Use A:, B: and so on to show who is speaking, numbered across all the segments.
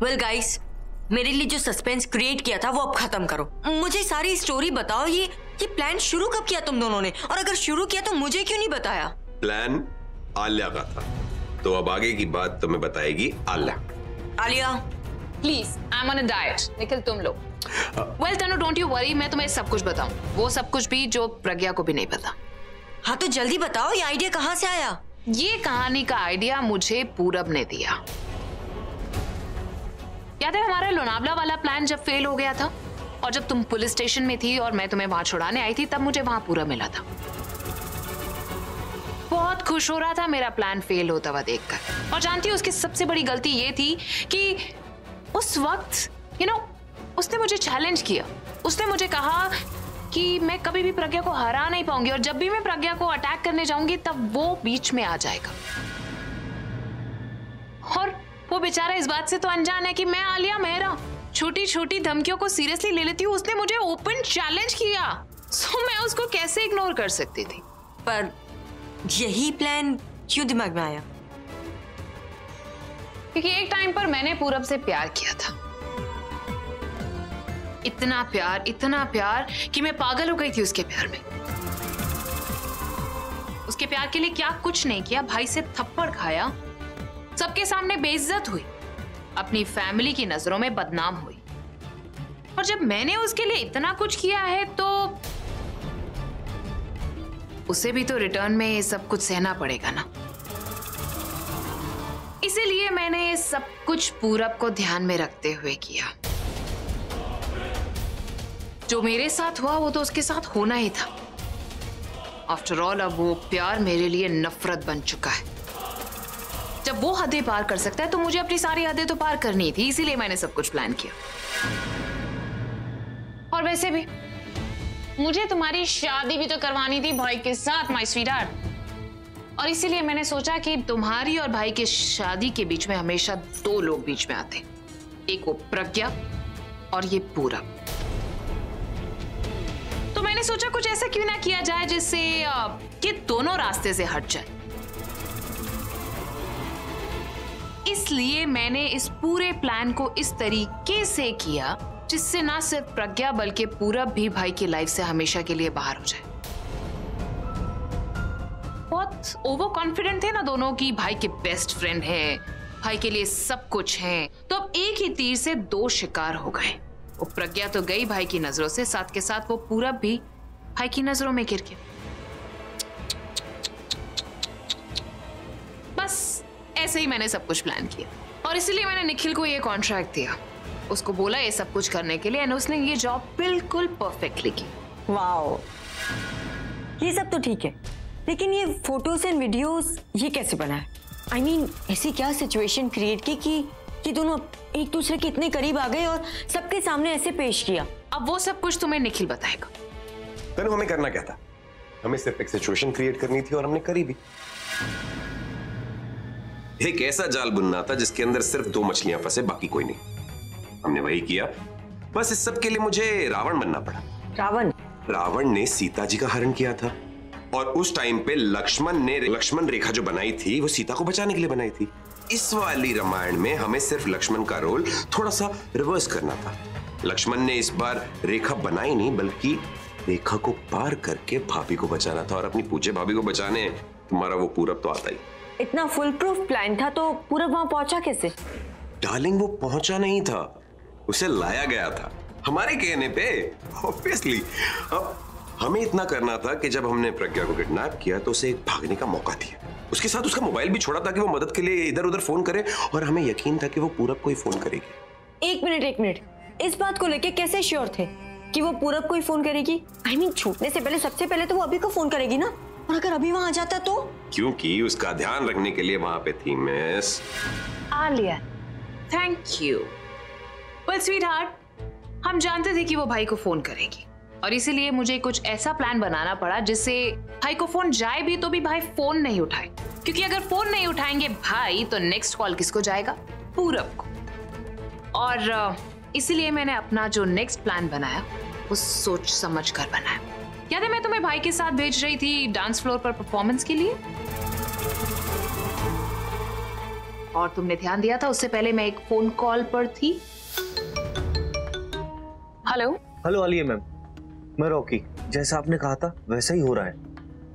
A: Well guys, मेरे लिए जो सस्पेंस क्रिएट किया था वो अब खत्म करो। मुझे सारी स्टोरी बताओ। ये प्लान शुरू कब किया तुम दोनों ने, और अगर शुरू किया तो मुझे क्यों नहीं बताया?
B: प्लान आलिया का था, तो अब आगे की बात तुम्हें बताएगी Alia.
A: Alia
C: please, I am on a diet. Nikhil तुम लो। Well Tanu, don't you worry, मैं तुम्हें सब कुछ बताऊं, वो सब कुछ भी जो प्रज्ञा को भी नहीं पता।
A: हाँ तो जल्दी बताओ, ये आइडिया कहाँ से आया?
C: ये कहानी का आइडिया मुझे पूरब ने दिया। याद है हमारा लोनावला वाला प्लान जब फेल हो गया था, और जब तुम पुलिस स्टेशन में थी और मैं तुम्हें वहां छुड़ाने आई थी, तब मुझे वहां पूरब मिला था। बहुत खुश हो रहा था मेरा प्लान फेल होता हुआ देखकर। और जानती हो उसकी सबसे बड़ी गलती ये थी कि उस वक्त उसने मुझे चैलेंज किया। उसने मुझे कहा कि मैं कभी भी प्रज्ञा को हरा नहीं पाऊंगी, और जब भी मैं प्रज्ञा को अटैक करने जाऊंगी तब वो बीच में आ जाएगा। और वो बेचारा इस बात से तो अनजान है कि मैं आलिया मेहरा छोटी छोटी धमकियों को सीरियसली ले लेती हूँ। उसने मुझे ओपन चैलेंज किया, सो मैं उसको कैसे इग्नोर कर सकती थी।
A: पर यही प्लान क्यों दिमाग में आया?
C: क्योंकि एक टाइम पर मैंने पूरब से प्यार किया था। इतना प्यार कि मैं पागल हो गई थी उसके प्यार में। उसके प्यार के लिए क्या कुछ नहीं किया, भाई से थप्पड़ खाया, सबके सामने बेइज्जत हुई, अपनी फैमिली की नजरों में बदनाम हुई। और जब मैंने उसके लिए इतना कुछ किया है तो उसे भी तो रिटर्न में ये सब कुछ सहना पड़ेगा ना। इसीलिए मैंने ये सब कुछ पूरब को ध्यान में रखते हुए किया। जो मेरे साथ हुआ वो तो उसके साथ होना ही था। आफ्टर ऑल अब वो प्यार मेरे लिए नफरत बन चुका है। जब वो हदें पार कर सकता है तो मुझे अपनी सारी हदें तो पार करनी थी, इसीलिए मैंने सब कुछ प्लान किया। और वैसे भी मुझे तुम्हारी शादी भी तो करवानी थी भाई के साथ, माय स्वीटहार्ट। और इसीलिए मैंने सोचा कि तुम्हारी और भाई की शादी के बीच में हमेशा दो लोग बीच में आते, एक वो प्रज्ञा और ये पूरब। तो मैंने सोचा कुछ ऐसा क्यों ना किया जाए जिससे ये दोनों रास्ते से हट जाए। इसलिए मैंने इस पूरे प्लान को इस तरीके से किया जिससे ना सिर्फ प्रज्ञा बल्कि पूरब भी भाई की लाइफ से हमेशा के लिए बाहर हो जाए। बहुत ओवर कॉन्फिडेंट थे ना दोनों की भाई के बेस्ट फ्रेंड है, भाई के लिए सब कुछ है। तो अब एक ही तीर से दो शिकार हो गए। वो प्रज्ञा तो गई भाई की नजरों से, साथ के साथ वो पूरब भी भाई की नजरों में गिर गया। बस ऐसे ही मैंने सब कुछ प्लान किया, और इसीलिए मैंने निखिल को ये कॉन्ट्रैक्ट दिया। उसको बोला ये सब कुछ करने के लिए, और उसने ये जॉब बिल्कुल परफेक्टली की।
A: वाओ, ये सब तो ठीक है, लेकिन ये फोटोज एंड वीडियोस ये कैसे बना है? I mean, ऐसी क्या सिचुएशन क्रिएट की कि दोनों एक दूसरे के इतने करीब आ गए और सबके सामने ऐसे पेश किया?
C: अब वो सब कुछ तुम्हें निखिल बताएगा।
B: तनु, हमें करना क्या था? हमें सिर्फ एक सिचुएशन क्रिएट करनी थी और हमने करी भी। एक ऐसा जाल बुनना था जिसके अंदर सिर्फ दो मछलियां फंसे, बाकी कोई नहीं। हमने वही किया। बस इस सब के लिए मुझे रावण बनना पड़ा। रावण ने सीता जी का हरण किया था, और उस टाइम पे लक्ष्मण रेखा जो बनाई थी वो सीता को बचाने के लिए बनाई थी। इस वाली रामायण में हमें सिर्फ लक्ष्मण का रोल थोड़ा सा रिवर्स करना था। लक्ष्मण ने इस बार रेखा बनाई नहीं, बल्कि रेखा को पार करके भाभी को बचाना था, और अपनी पूज्य भाभी को बचाने तुम्हारा वो पूरब तो आता ही।
A: इतना फुल प्रूफ प्लान था तो पूरब वहां पहुंचा कैसे?
B: डार्लिंग, वो पहुंचा नहीं था, उसे लाया गया था हमारे कहने पे, ऑब्वियसली। अब हमें इतना करना था कि जब हमने प्रज्ञा को किडनैप किया तो उसे एक भागने का मौका दिया। उसके साथ उसका मोबाइल भी छोड़ा ताकि वो मदद के लिए इधर उधर फोन करे, और हमें यकीन था कि वो पूरब को ही फोन करेगी।
A: एक मिनट, इस बात को लेके कैसे श्योर थे कि वो पूरब को ही फोन करेगी? I mean, छूटने से पहले सबसे पहले तो वो अभी को फोन करेगी ना, और अगर अभी वहां आ जाता तो?
B: क्योंकि उसका ध्यान रखने के लिए वहां पे थी miss
C: Alia. Thank you. Well sweetheart, हम जानते थे कि वो भाई को फोन करेगी, और इसीलिए मुझे कुछ ऐसा प्लान बनाना पड़ा जिससे भाई को फोन जाए भी तो भी भाई फोन नहीं उठाए। क्योंकि अगर फोन नहीं उठाएंगे भाई तो नेक्स्ट कॉल किसको जाएगा? पूरब को। और इसीलिए मैंने अपना जो नेक्स्ट प्लान बनाया वो सोच समझ कर बनाया। याद है मैं तुम्हें भाई के साथ भेज रही थी डांस फ्लोर पर परफॉर्मेंस के लिए? और तुमने ध्यान दिया था उससे पहले मैं एक फोन कॉल पर थी। हेलो
D: हेलो आलिया मैम, मैं रॉकी। जैसा आपने कहा था वैसा ही हो रहा है।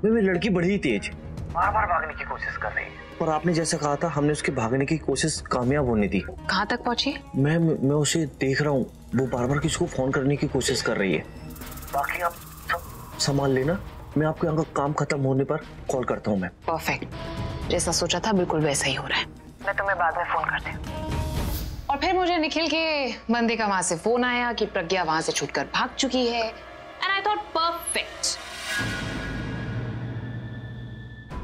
D: मेरी लड़की बड़ी तेज, बार बार भागने की कोशिश कर रही है, और आपने जैसा कहा था हमने उसके भागने की कोशिश कामयाब होने दी।
C: कहाँ तक पहुंची?
D: मैं उसे देख रहा हूँ, वो बार बार किसी को फोन करने की कोशिश कर रही है। बाकी आप सब संभाल लेना, मैं आपके यहाँ का काम खत्म होने पर कॉल करता हूँ। मैं
C: परफेक्ट, जैसा सोचा था बिल्कुल वैसा ही हो रहा है। मैं तुम्हें बाद में फोन करती हूँ। और फिर मुझे निखिल के बंदे का वहां से फोन आया कि प्रज्ञा वहां से छूटकर भाग चुकी है, एंड आई थॉट परफेक्ट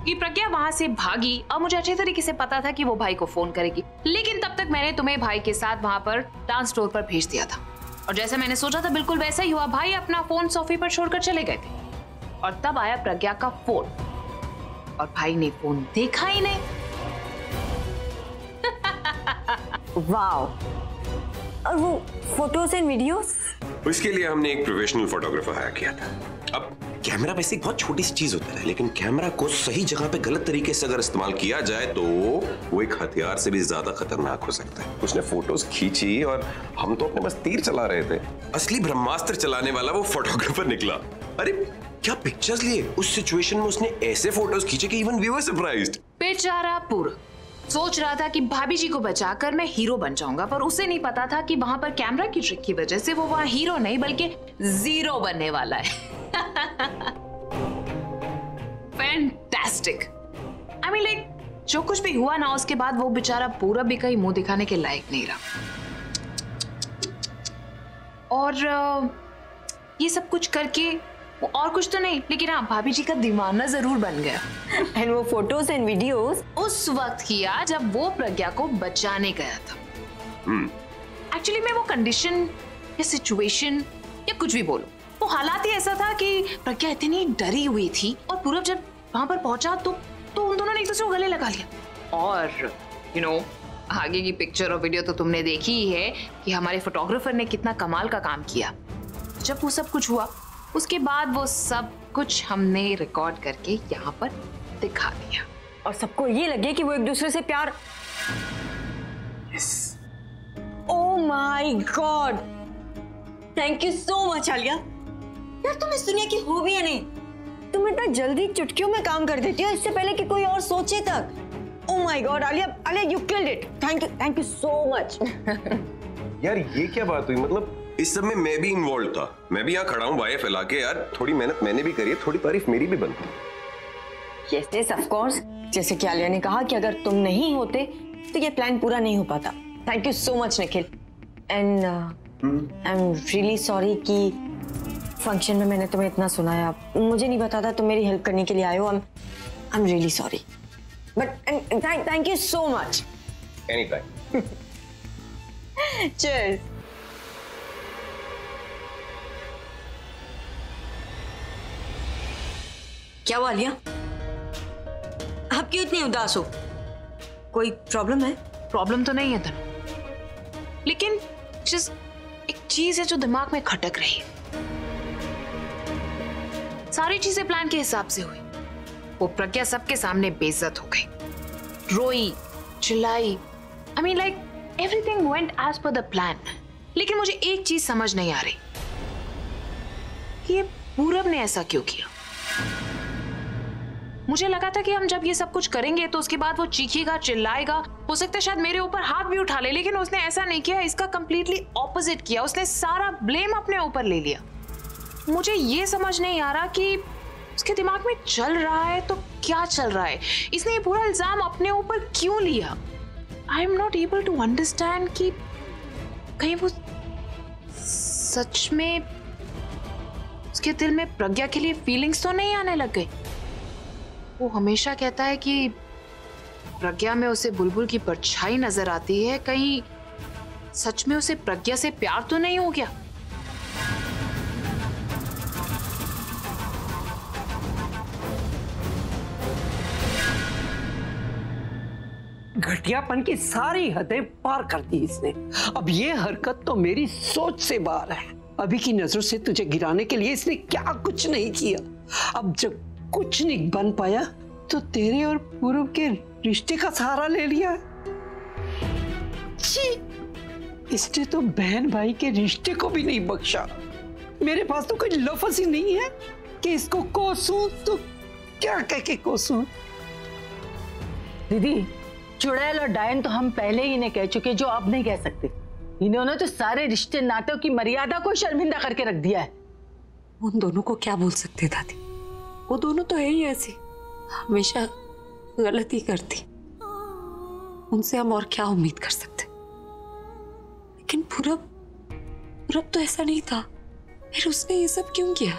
C: कि प्रज्ञा वहां से भागी। और मुझे अच्छे तरीके से पता था कि वो भाई को फोन करेगी, लेकिन तब तक मैंने तुम्हें भाई के साथ वहां पर डांस फ्लोर पर भेज दिया था, और जैसे मैंने सोचा था बिल्कुल वैसा ही हुआ। भाई अपना फोन सोफे पर छोड़कर चले गए थे, और तब आया प्रज्ञा का फोन, और भाई ने फोन देखा ही नहीं।
A: वाओ, और वो फोटोज एंड वीडियोस?
B: उसके लिए हमने एक प्रोफेशनल फोटोग्राफर हायर किया था। अब कैमरा वैसे एक बहुत छोटी सी चीज होता है, लेकिन कैमरा को सही जगह पे गलत तरीके से अगर इस्तेमाल किया जाए तो वो एक हथियार से भी ज्यादा खतरनाक हो सकता है। उसने फोटोज खींची और हम तो अपने बस तीर चला रहे थे। असली ब्रह्मास्त्र चलाने वाला वो फोटोग्राफर निकला। अरे क्या पिक्चर्स लिए! उस सिचुएशन में उसने ऐसे फोटोज खींचे कि इवन वी वर सरप्राइज्ड।
C: बेचारा पूरा सोच रहा था कि भाभी जी को बचाकर मैं हीरो बन जाऊंगा, पर उसे नहीं पता था कि वहां पर कैमरा की ट्रिक की वजह से वो वहां हीरो नहीं बल्कि जीरो बनने वाला है। फैंटास्टिक। आई मीन लाइक जो कुछ भी हुआ ना, उसके बाद वो बेचारा पूरा भी कहीं मुंह दिखाने के लायक नहीं रहा। और ये सब कुछ करके वो और कुछ तो नहीं, लेकिन हाँ भाभी जी का दीवाना जरूर बन गया।
A: एंड वो फोटोज एंड वीडियोस
C: उस वक्त किया जब वो प्रज्ञा को बचाने गया था। एक्चुअली मैं वो कंडीशन या सिचुएशन या कुछ भी बोलो, वो हालात ही ऐसा था कि प्रज्ञा इतनी डरी हुई थी, और पूरब जब वहां पर पहुंचा तो उन दोनों ने एक दूसरे को गले लगा लिया। और यू नो आगे की पिक्चर और वीडियो तो तुमने देखी ही है कि हमारे फोटोग्राफर ने कितना कमाल का काम किया। जब वो सब कुछ हुआ उसके बाद वो सब कुछ हमने रिकॉर्ड करके यहाँ पर दिखा दिया,
A: और सबको ये लगे कि वो एक दूसरे से प्यार। Oh my God, thank you so much Alia. यार तुम इस दुनिया की हो भी है नहीं, तुम इतना जल्दी चुटकियों में काम कर देती हो, इससे पहले कि कोई और सोचे तक। Oh my God Alia, you killed it. Thank you so much.
B: यार ये क्या बात हुई? मतलब इस सब में मैं भी इन्वॉल्व था। मैं भी यहाँ खड़ा हूँ वाये फैला के। यार थोड़ी मेहनत मैंने भी करी है, थोड़ी तारीफ मेरी भी बनती।
A: यस यस ऑफ कोर्स, जैसे कि आलिया ने कहा कि अगर तुम नहीं होते तो ये प्लान पूरा नहीं हो पाता। Thank you so much Nikhil, and I am really sorry कि फंक्शन में मैंने तुम्हें इतना सुनाया। मुझे नहीं पता था तुम मेरी हेल्प करने के लिए आए हो। I am really sorry, but thank you so much.
B: Any time.
A: Cheers. क्या हुआ आलिया, आप क्यों इतनी उदास हो? कोई प्रॉब्लम है?
C: प्रॉब्लम तो नहीं है धनु, लेकिन एक चीज है जो दिमाग में खटक रही है। सारी चीजें प्लान के हिसाब से हुई। वो प्रज्ञा सबके सामने बेइज्जत हो गई, रोई, चिल्लाई। I mean like everything went as per the plan. लेकिन मुझे एक चीज समझ नहीं आ रही कि ये पूरब ने ऐसा क्यों किया। मुझे लगा था कि हम जब ये सब कुछ करेंगे तो उसके बाद वो चीखेगा, चिल्लाएगा, हो सकता है शायद मेरे ऊपर हाथ भी उठा ले, लेकिन उसने ऐसा नहीं किया। इसका कंप्लीटली ऑपोजिट किया। उसने सारा ब्लेम अपने ऊपर ले लिया। मुझे ये समझ नहीं आ रहा कि उसके दिमाग में चल रहा है तो क्या चल रहा है। इसने ये पूरा इल्जाम अपने ऊपर क्यों लिया? I am not able to understand कि कहीं वो सच में उसके दिल में प्रज्ञा के लिए फीलिंग्स तो नहीं आने लग गई। वो हमेशा कहता है कि प्रज्ञा में उसे बुलबुल की परछाई नजर आती है, कहीं सच में उसे प्रज्ञा से प्यार तो नहीं हो गया?
E: घटियापन की सारी हदें पार कर दी इसने। अब ये हरकत तो मेरी सोच से बाहर है। अभी की नजरों से तुझे गिराने के लिए इसने क्या कुछ नहीं किया। अब जब कुछ नहीं बन पाया तो तेरे और पूरब के रिश्ते का सहारा ले लिया। छी, इसने तो बहन भाई के रिश्ते को भी नहीं बख्शा। मेरे पास तो कोई लफ्ज़ ही नहीं है कि इसको कोसूं तो क्या कह के कोसूं।
F: दीदी, चुड़ैल और डायन तो हम पहले ही इन्हें कह चुके जो अब नहीं कह सकते। इन्होंने तो सारे रिश्ते नातों की मर्यादा को शर्मिंदा करके रख दिया है।
G: उन दोनों को क्या बोल सकते दादी, वो दोनों तो है ही ऐसी, हमेशा गलती करती। उनसे हम और क्या उम्मीद कर सकते। लेकिन पूरब तो ऐसा नहीं था। फिर उसने ये सब क्यों किया?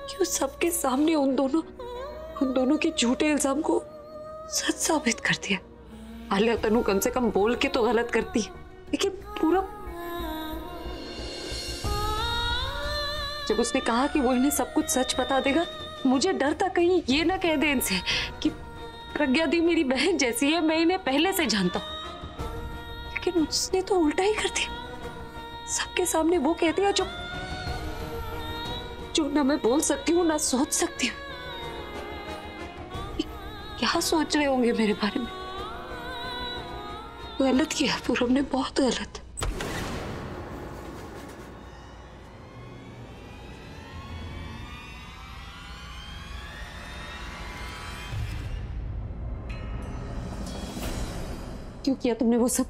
G: क्यों सबके सामने उन दोनों के झूठे इल्जाम को सच साबित कर दिया? आलिया तनु कम से कम बोल के तो गलत करती है, लेकिन पूरब, जब उसने कहा कि वो इन्हें सब कुछ सच बता देगा, मुझे डर था कहीं ये ना कह दे इनसे कि प्रज्ञा दी मेरी बहन जैसी है, मैं इन्हें पहले से जानता हूं। लेकिन उसने तो उल्टा ही कर दिया। सबके सामने वो कह दिया जो ना मैं बोल सकती हूँ ना सोच सकती हूँ। क्या सोच रहे होंगे मेरे बारे में? गलत किया पूरब ने, बहुत गलत। क्यों किया तुमने वो सब?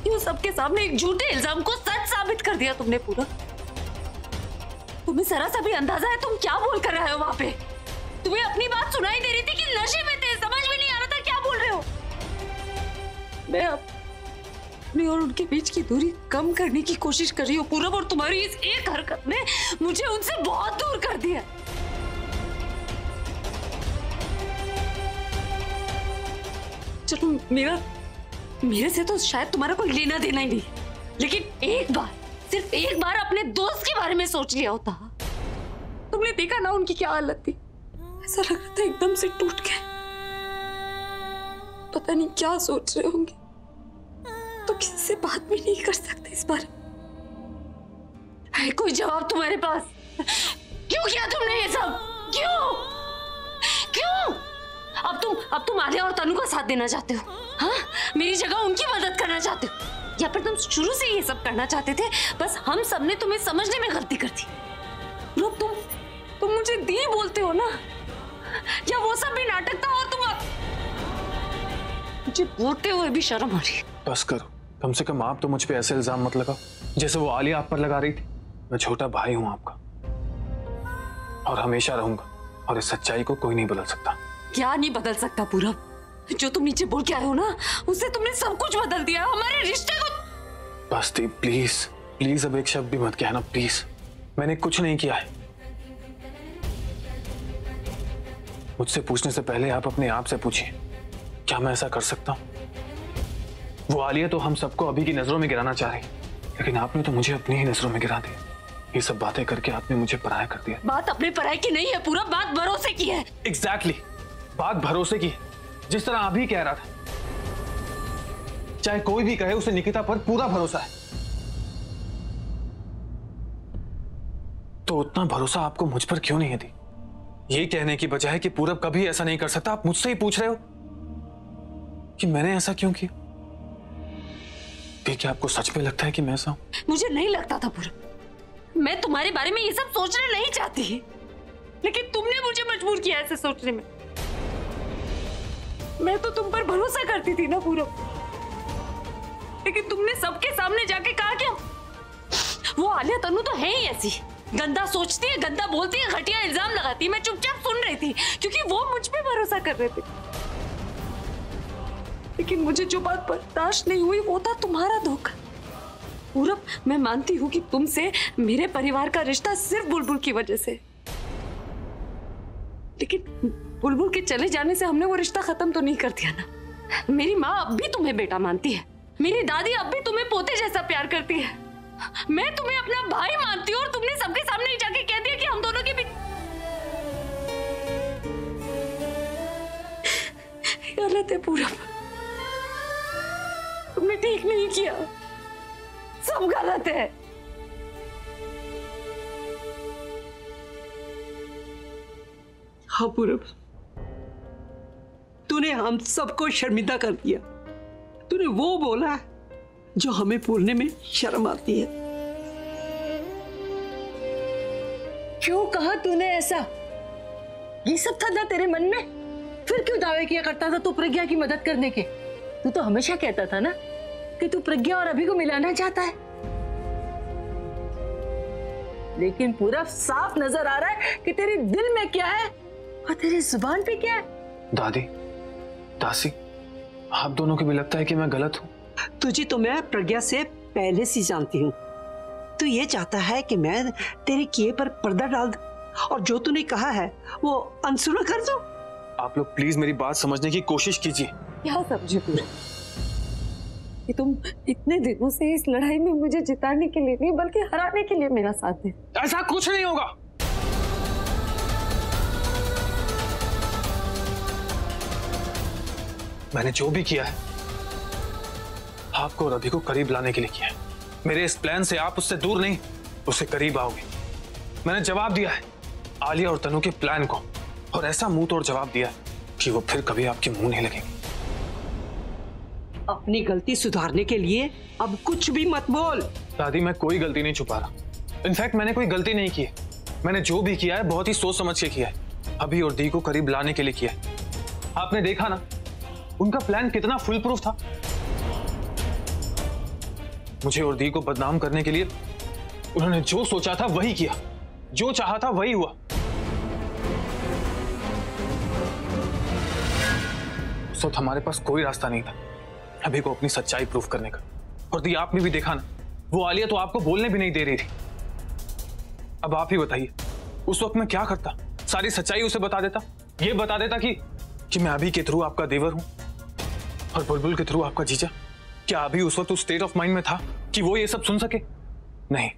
G: क्यों सबके सामने एक झूठे इल्जाम को सच साबित कर दिया तुमने? पूरा तुम्हें जरा सा भी अंदाजा है तुम क्या बोल कर रहे हो वहां पे? तुम्हें अपनी बात सुनाई दे रही थी कि नशे में थे? समझ में नहीं आ रहा था क्या बोल रहे हो? मैं अपनी और उनके बीच की दूरी कम करने की कोशिश कर रही हूँ पूरब, और तुम्हारी इस एक हरकत ने मुझे उनसे बहुत दूर कर दिया। चलो मेरे से तो शायद तुम्हारा कोई लेना देना ही नहीं, लेकिन एक बार, सिर्फ एक बार अपने दोस्त के बारे में सोच लिया होता। तुमने देखा ना उनकी क्या हालत थी। ऐसा लग रहा था एकदम से टूट गए। पता नहीं क्या सोच रहे होंगे, तो किसी से बात भी नहीं कर सकते इस बारे में। है कोई जवाब तुम्हारे पास? क्यों किया तुमने ये सब? क्यों? अब तुम आलिया और तनु का साथ देना चाहते हो? हाँ, मेरी जगह उनकी मदद करना चाहते हो? या फिर तुम शुरू से ये सब करना चाहते थे, बस हम सबने तुम्हें समझने में गलती कर दी? लोग तुम मुझे दी बोलते हो ना, या वो सब भी नाटक था? और तुम मुझे बोलते हुए भी शर्म आ रही है।
H: बस करो, कम से कम आप तो मुझ पे ऐसे इल्जाम मत लगाओ जैसे वो आलिया आप पर लगा रही थी। मैं छोटा भाई हूं आपका और हमेशा रहूंगा, और इस सच्चाई को कोई नहीं बदल सकता।
G: क्या नहीं बदल सकता पूरब? जो तुम नीचे बोल के आए हो ना, उससे तुमने सब कुछ बदल दिया, हमारे रिश्ते को।
H: बस दी, प्लीज अब एक शब्द भी मत कहना प्लीज। मैंने कुछ नहीं किया है। मुझसे पूछने से पहले आप अपने आप से पूछिए, क्या मैं ऐसा कर सकता हूं? वो आलिया तो हम सबको अभी की नजरों में गिराना चाह रही, लेकिन आपने तो मुझे अपनी ही नजरों में गिरा दिया। ये सब बातें करके आपने मुझे पराया कर दिया।
G: बात अपने पराये की नहीं है पूरा, बात भरोसे की है।
H: एग्जैक्टली, बात भरोसे की है। जिस तरह अभी कह रहा था, चाहे कोई भी कहे, उसे निकिता पर पूरा भरोसा है। तो उतना भरोसा आपको मुझ पर क्यों नहीं है दी? ये कहने की बजाय कि पूरब कभी ऐसा नहीं कर सकता, आप मुझसे ही पूछ रहे हो कि मैंने ऐसा क्यों किया। क्या आपको सच में लगता है कि मैं ऐसा हूं?
G: मुझे नहीं लगता था पूरब, मैं तुम्हारे बारे में ये सब सोचना नहीं चाहती, लेकिन तुमने मुझे मजबूर किया ऐसे सोचने में। मैं तो तुम पर भरोसा करती थी ना पूरब, लेकिन तुमने सबके सामने जाके कहा क्या? वो आलिया तनु तो है ही ऐसी, गंदा सोचती है, गंदा बोलती है, घटिया इल्जाम लगाती है। मैं चुपचाप सुन रही थी क्योंकि वो मुझ पे भरोसा कर रहे थे, लेकिन मुझे जो बात बर्दाश्त नहीं हुई वो था तुम्हारा धोखा। पूरब, मैं मानती हूँ कि तुमसे मेरे परिवार का रिश्ता सिर्फ बुलबुल की वजह से, लेकिन बुलबुल के चले जाने से हमने वो रिश्ता खत्म तो नहीं कर दिया ना। मेरी माँ अब भी तुम्हें बेटा मानती है, मेरी दादी अब भी तुम्हें पोते जैसा प्यार करती है, मैं तुम्हें अपना भाई मानती हूँ, और तुमने सबके सामने ही जाके कह दिया कि हम दोनों के बीच। गलत है पूरब, तुमने ठीक नहीं किया, सब गलत है।
E: हाँ पूरब, तूने हम सबको शर्मिंदा कर दिया, तूने वो बोला जो हमें बोलने में शर्म आती है।
F: क्यों कहा तूने ऐसा? ये सब था ना तेरे मन में? फिर क्यों दावे किया करता था तू प्रज्ञा की मदद करने के? तू तो हमेशा कहता था ना कि तू प्रज्ञा और अभी को मिलाना चाहता है, लेकिन पूरा साफ नजर आ रहा है कि तेरे दिल में क्या है और तेरी जुबान पे क्या है।
H: दादी, दासी, आप दोनों को भी लगता है कि मैं गलत हूँ?
E: तुझे तो मैं प्रज्ञा से पहले से जानती हूँ। तू ये चाहता है कि मैं तेरे किए पर पर्दा डाल दूं और जो तूने कहा है वो अनसुना कर दूं।
H: आप लोग प्लीज मेरी बात समझने की कोशिश कीजिए।
G: क्या समझे पूरा कि तुम इतने दिनों से इस लड़ाई में मुझे जिताने के लिए नहीं बल्कि हराने के लिए मेरा साथ दे?
H: ऐसा कुछ नहीं होगा। मैंने जो भी किया है आपको और अभी को करीब लाने के लिए किया है। मेरे इस प्लान से आप उससे दूर नहीं, उससे करीब आओगे। मैंने जवाब दिया है आलिया और तनु के प्लान को, और ऐसा मुंह तोड़ जवाब दिया है कि वो फिर कभी आपके मुंह नहीं लगेंगे।
E: अपनी गलती सुधारने के लिए अब कुछ भी मत बोल।
H: दादी, मैं कोई गलती नहीं छुपा रहा। इनफैक्ट मैंने कोई गलती नहीं की है। मैंने जो भी किया है बहुत ही सोच समझ के किया है। अभी और दी को करीब लाने के लिए किया है। आपने देखा ना उनका प्लान कितना फुल प्रूफ था। मुझे और दी को बदनाम करने के लिए उन्होंने जो सोचा था वही किया, जो चाहा था वही हुआ। उस वक्त हमारे पास कोई रास्ता नहीं था अभी को अपनी सच्चाई प्रूफ करने का। और दी, आपने भी देखा ना, वो आलिया तो आपको बोलने भी नहीं दे रही थी। अब आप ही बताइए उस वक्त मैं क्या करता? सारी सच्चाई उसे बता देता। ये बता देता कि मैं अभी के थ्रू आपका देवर हूं और बुलबुल के थ्रू आपका जीजा। क्या अभी उस वक्त उस स्टेट ऑफ माइंड में था कि वो ये सब सुन सके? नहीं,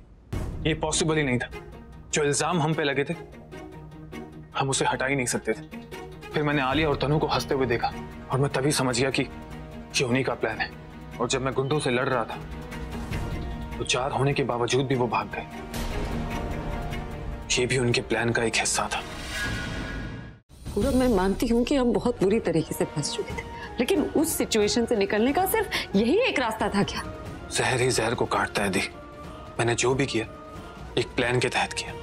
H: ये पॉसिबल ही नहीं था। जो इल्जाम हम पे लगे थे हम उसे हटा ही नहीं सकते थे। फिर मैंने आलिया और तनु को हंसते हुए देखा और मैं तभी समझ गया कि उन्हीं का प्लान है। और जब मैं गुंडों से लड़ रहा था तो 4 होने के बावजूद भी वो भाग गए। ये भी उनके प्लान का एक हिस्सा था।
G: पूरा मैं मानती हूँ कि हम बहुत बुरी तरीके से फंस चुके थे, लेकिन उस सिचुएशन से निकलने का सिर्फ यही एक रास्ता था क्या?
H: जहर ही जहर को काटता है दी। मैंने जो भी किया एक प्लान के तहत किया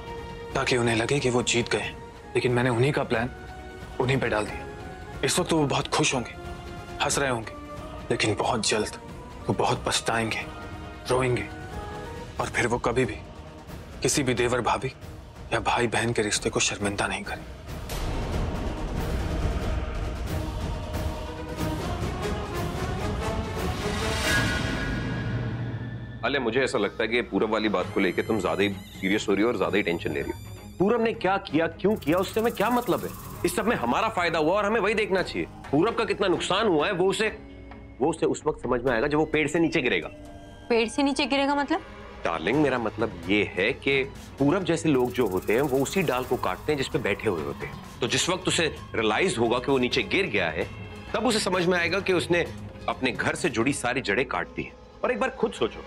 H: ताकि उन्हें लगे कि वो जीत गए, लेकिन मैंने उन्हीं का प्लान उन्हीं पे डाल दिया। इस वक्त तो वो बहुत खुश होंगे, हंस रहे होंगे, लेकिन बहुत जल्द वो बहुत पछताएंगे, रोएंगे, और फिर वो कभी भी किसी भी देवर भाभी या भाई बहन के रिश्ते को शर्मिंदा नहीं करें।
B: अले, मुझे ऐसा लगता है कि पूरब वाली बात को लेकर तुम ज्यादा ही सीरियस हो रही हो और ज्यादा ही टेंशन ले रही हो। पूरब ने क्या किया, क्यों किया, उससे हमें क्या मतलब है? इस सब में हमारा फायदा हुआ और हमें वही देखना चाहिए। पूरब का कितना नुकसान हुआ है वो उसे उस वक्त समझ में आएगा जब वो पेड़ से नीचे गिरेगा।
A: पेड़ से नीचे गिरेगा मतलब?
B: डार्लिंग, मेरा मतलब ये है कि पूरब जैसे लोग जो होते हैं वो उसी डाल को काटते हैं जिस पे बैठे हुए होते हैं। तो जिस वक्त उसे रियलाइज होगा कि वो नीचे गिर गया है तब उसे समझ में आएगा कि उसने अपने घर से जुड़ी सारी जड़ें काट दी है। और एक बार खुद सोचो,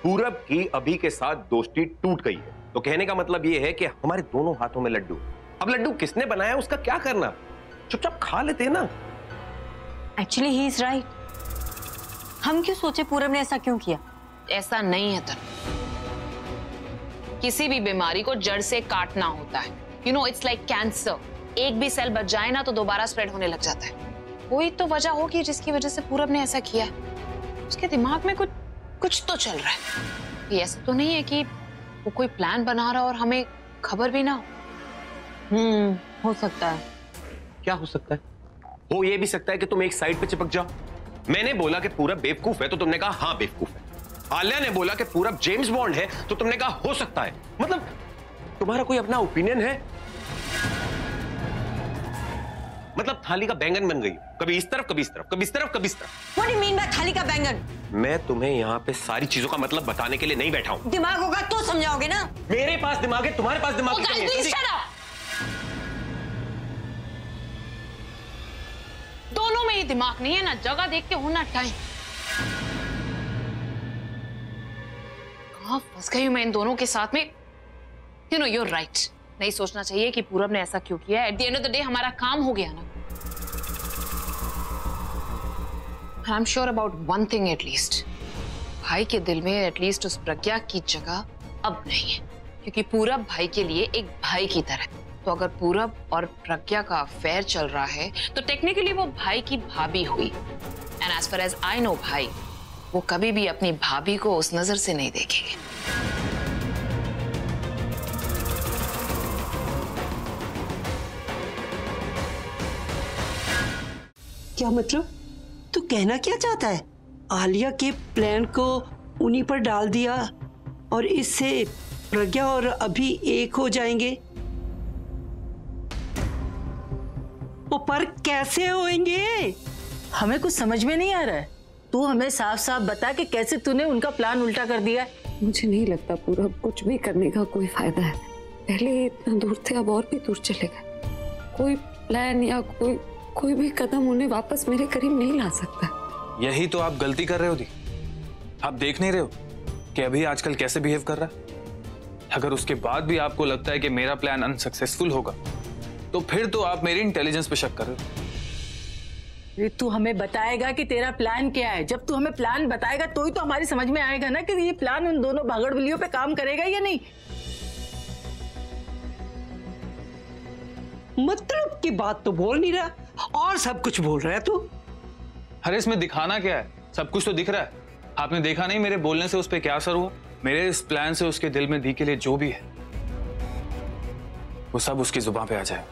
B: पूरब की अभी के साथ दोस्ती टूट गई है, तो कहने का मतलब ये है कि हमारे दोनों हाथों में लड्डू। अब लड्डू किसने बनाया उसका क्या करना, चुपचाप खा लेते ना।
A: Actually he is right. हम क्यों सोचे पूरब ने ऐसा क्यों किया?
C: ऐसा नहीं है तनु, किसी भी बीमारी को जड़ से काटना होता है। You know, it's like cancer. एक भी सेल बच जाए ना तो दोबारा स्प्रेड होने लग जाता है। कोई तो वजह होगी जिसकी वजह से पूरब ने ऐसा किया। उसके दिमाग में कुछ तो चल रहा है। ये ऐसा तो नहीं है कि वो कोई प्लान बना रहा और हमें खबर भी ना हो।
A: हो सकता है।
B: क्या हो सकता है? हो ये भी सकता है कि तुम एक साइड पे चिपक जाओ। मैंने बोला कि पूरब बेवकूफ है तो तुमने कहा हाँ बेवकूफ है। आलिया ने बोला कि पूरब जेम्स बॉन्ड है तो तुमने कहा हो सकता है। मतलब तुम्हारा कोई अपना ओपिनियन है? मतलब थाली का बैंगन बन गई, कभी इस तरफ कभी इस तरफ, कभी इस तरफ कभी इस तरफ।
A: What do you mean by थाली का बैंगन?
B: मैं तुम्हें यहाँ पे सारी चीजों का मतलब बताने के लिए नहीं बैठा हूँ।
A: दिमाग होगा तो समझाओगे ना।
B: मेरे पास दिमाग है, तुम्हारे पास दिमाग नहीं है।
C: दोनों में ही दिमाग नहीं है, ना जगह देख के होना टाइम। कहाँ फंस गई हूं मैं इन दोनों के साथ में। You know, you're right। नहीं सोचना चाहिए कि पूरब ने ऐसा क्यों किया। At the end of the day हमारा काम हो गया ना। I am sure about one thing at least, भाई के दिल में एटलीस्ट उस प्रज्ञा की जगह अब नहीं है, क्योंकि पूरब भाई के लिए एक भाई की तरह। तो अगर पूरब और प्रज्ञा का अफेयर चल रहा है तो टेक्निकली वो भाई की भाभी हुई। And as far as I know भाई, वो कभी भी अपनी भाभी को उस नजर से नहीं देखेंगे।
E: क्या मतलब? तू कहना क्या चाहता है? आलिया के प्लान को उन्हीं पर डाल दिया और इससे प्रज्ञा और अभी एक हो जाएंगे। वो पर कैसे होंगे?
F: हमें कुछ समझ में नहीं आ रहा है। तू हमें साफ साफ बता कि कैसे तूने उनका प्लान उल्टा कर दिया है।
G: मुझे नहीं लगता पूरा कुछ भी करने का कोई फायदा है। पहले इतना दूर थे, अब और भी दूर चले गए। कोई प्लान या कोई भी कदम उन्हें वापस मेरे करीब नहीं ला सकता।
H: यही तो आप गलती कर रहे हो दी। आप देख नहीं रहे हो कि अभी आजकल कैसे बिहेव कर रहा है। अगर उसके बाद भी आपको लगता है कि मेरा प्लान अनसक्सेसफुल होगा तो फिर तो आप मेरी इंटेलिजेंस पे शक कर रहे हो।
F: तू हमें बताएगा कि तेरा प्लान क्या है। जब तू हमें प्लान बताएगा तो ही तो हमारी समझ में आएगा ना कि ये प्लान उन दोनों भागड़बिल्लियों पे काम करेगा या नहीं।
E: मतलब की बात तो बोल नहीं रहा और सब कुछ बोल रहा है तू।
H: अरे इसमें दिखाना क्या है? सब कुछ तो दिख रहा है। आपने देखा नहीं मेरे बोलने से उस पर क्या असर हुआ? मेरे इस प्लान से उसके दिल में दी के लिए जो भी है वो सब उसकी जुबान पे आ जाए।